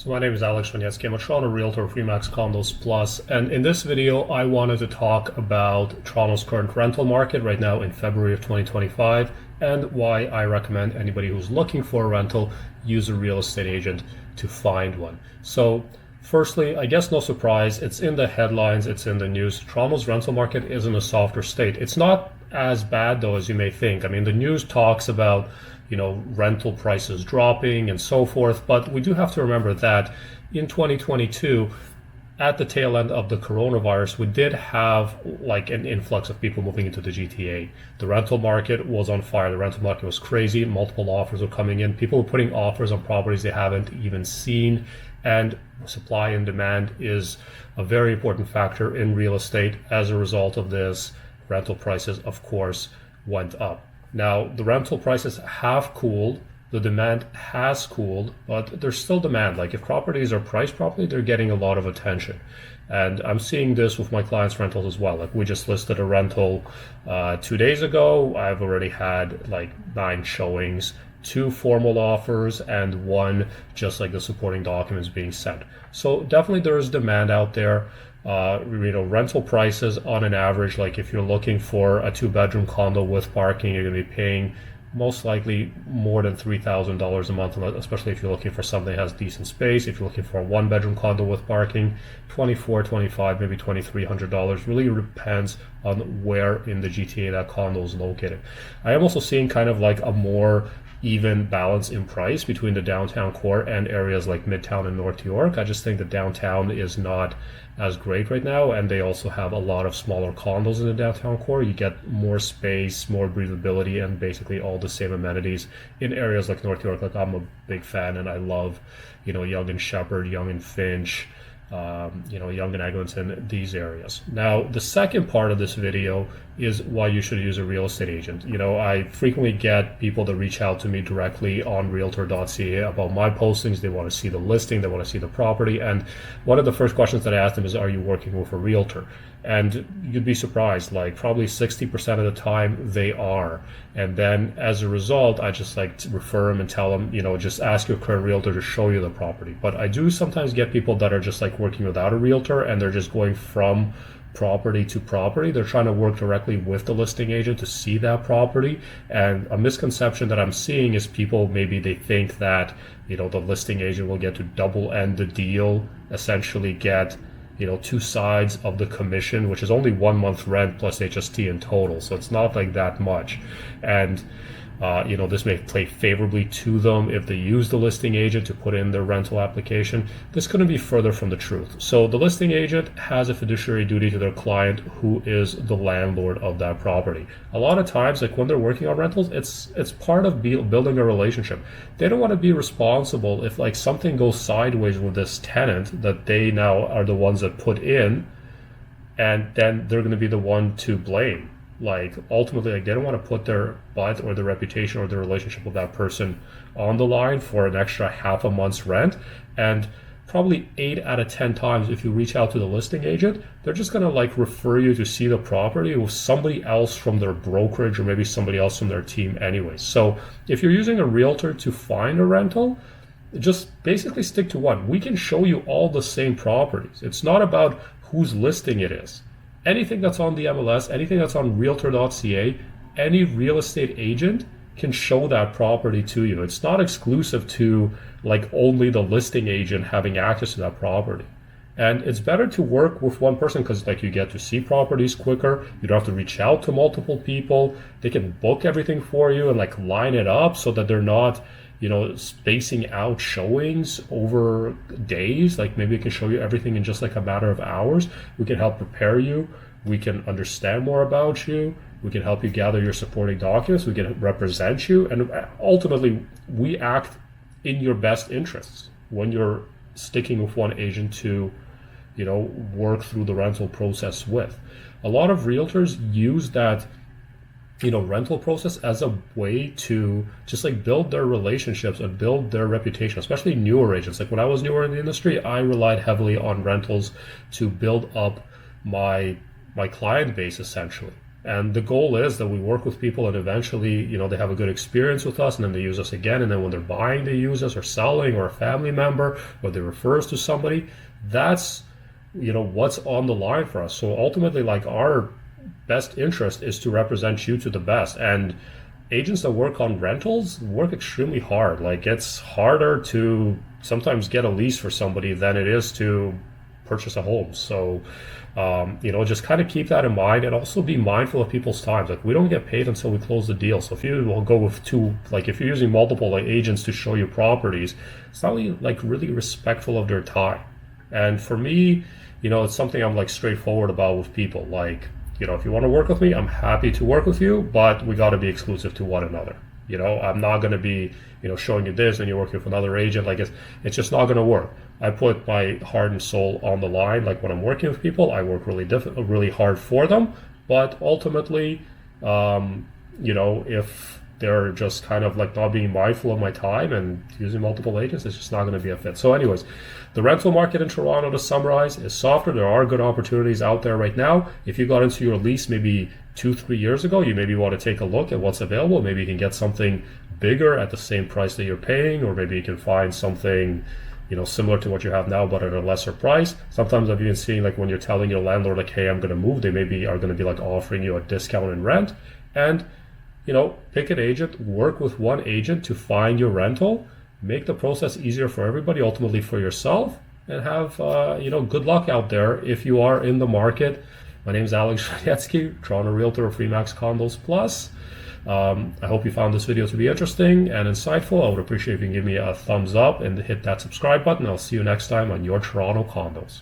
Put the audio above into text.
So my name is Alex Winiecki. I'm a Toronto realtor of Remax Condos Plus, and in this video I wanted to talk about Toronto's current rental market right now in February of 2025 and why I recommend anybody who's looking for a rental use a real estate agent to find one. So firstly, I guess no surprise, it's in the headlines, it's in the news. Toronto's rental market is in a softer state. It's not as bad though as you may think. I mean, the news talks about rental prices dropping and so forth. But we do have to remember that in 2022, at the tail end of the coronavirus, we did have like an influx of people moving into the GTA. The rental market was on fire. The rental market was crazy. Multiple offers were coming in. People were putting offers on properties they haven't even seen. And supply and demand is a very important factor in real estate. As a result of this, rental prices, of course, went up. Now, the rental prices have cooled, the demand has cooled, but there's still demand. Like if properties are priced properly, they're getting a lot of attention. And I'm seeing this with my clients' rentals as well. Like we just listed a rental 2 days ago. I've already had like 9 showings, 2 formal offers, and 1 just like the supporting documents being sent. So definitely there is demand out there. Rental prices on an average, like if you're looking for a 2-bedroom condo with parking, you're going to be paying most likely more than $3,000 a month, especially if you're looking for something that has decent space. If you're looking for a 1-bedroom condo with parking, $2,400, $2,500, maybe $2,300. Really depends on where in the GTA that condo is located. I am also seeing kind of like a more even balance in price between the downtown core and areas like Midtown and North York. I just think the downtown is not as great right now, and they also have a lot of smaller condos in the downtown core. You get more space, more breathability, and basically all the same amenities in areas like North York. Like I'm a big fan, and I love, Yonge and Shepherd, Yonge and Finch, Yonge and Eglinton, these areas. Now, the second part of this video is why you should use a real estate agent. I frequently get people that reach out to me directly on realtor.ca about my postings. They want to see the listing, they want to see the property. And one of the first questions that I ask them is, are you working with a realtor? And you'd be surprised, like probably 60% of the time they are. And then as a result, I just like to refer them and tell them, just ask your current realtor to show you the property. But I do sometimes get people that are just like working without a realtor and they're just going from property to property. They're trying to work directly with the listing agent to see that property. And a misconception that I'm seeing is people, maybe they think that, the listing agent will get to double end the deal, essentially get 2 sides of the commission, which is only 1 month rent plus HST in total. So it's not like that much. And this may play favorably to them if they use the listing agent to put in their rental application. This couldn't be further from the truth. So the listing agent has a fiduciary duty to their client, who is the landlord of that property. A lot of times, like when they're working on rentals, it's part of building a relationship. They don't want to be responsible if like something goes sideways with this tenant that they now are the ones that put in, and then they're going to be the one to blame. Like ultimately, like they don't want to put their butt or their reputation or their relationship with that person on the line for an extra half a month's rent. And probably 8 out of 10 times, if you reach out to the listing agent, they're just going to like refer you to see the property with somebody else from their brokerage or maybe somebody else from their team anyways. So if you're using a realtor to find a rental, just basically stick to one. We can show you all the same properties. It's not about whose listing it is. Anything that's on the MLS, anything that's on realtor.ca, any real estate agent can show that property to you. It's not exclusive to like only the listing agent having access to that property. And it's better to work with one person because like you get to see properties quicker. You don't have to reach out to multiple people. They can book everything for you and like line it up so that they're not spacing out showings over days. Like maybe we can show you everything in just like a matter of hours. We can help prepare you. We can understand more about you. We can help you gather your supporting documents. We can represent you. And ultimately, we act in your best interests when you're sticking with one agent to, work through the rental process with. A lot of realtors use that rental process as a way to just like build their relationships and build their reputation, especially newer agents. Like when I was newer in the industry, I relied heavily on rentals to build up my client base essentially. And the goal is that we work with people and eventually, they have a good experience with us and then they use us again. And then when they're buying, they use us, or selling, or a family member, or they refer us to somebody. That's, what's on the line for us. So ultimately, like, our best interest is to represent you to the best. And agents that work on rentals work extremely hard. Like, it's harder to sometimes get a lease for somebody than it is to purchase a home. So, just kind of keep that in mind, and also be mindful of people's times. Like, we don't get paid until we close the deal. So if you will go with if you're using multiple agents to show you properties, it's not really, really respectful of their time. And for me, it's something I'm like straightforward about with people. Like, if you want to work with me, I'm happy to work with you, but we got to be exclusive to one another. I'm not going to be, showing you this and you're working with another agent. Like, it's just not going to work. I put my heart and soul on the line. Like, when I'm working with people, I work really hard for them. But ultimately, if they're just kind of like not being mindful of my time and using multiple agents, it's just not going to be a fit. So anyways, the rental market in Toronto, to summarize, is softer. There are good opportunities out there right now. If you got into your lease maybe 2-3 years ago, you maybe want to take a look at what's available. Maybe you can get something bigger at the same price that you're paying, or maybe you can find something similar to what you have now, but at a lesser price. Sometimes I've even seen, like, when you're telling your landlord, like, hey, I'm going to move, they maybe are going to be like offering you a discount in rent. And pick an agent, work with one agent to find your rental, make the process easier for everybody, ultimately for yourself, and have, good luck out there if you are in the market. My name is Alex Shadetsky, Toronto Realtor of Remax Condos Plus. I hope you found this video to be interesting and insightful. I would appreciate if you can give me a thumbs up and hit that subscribe button. I'll see you next time on your Toronto Condos.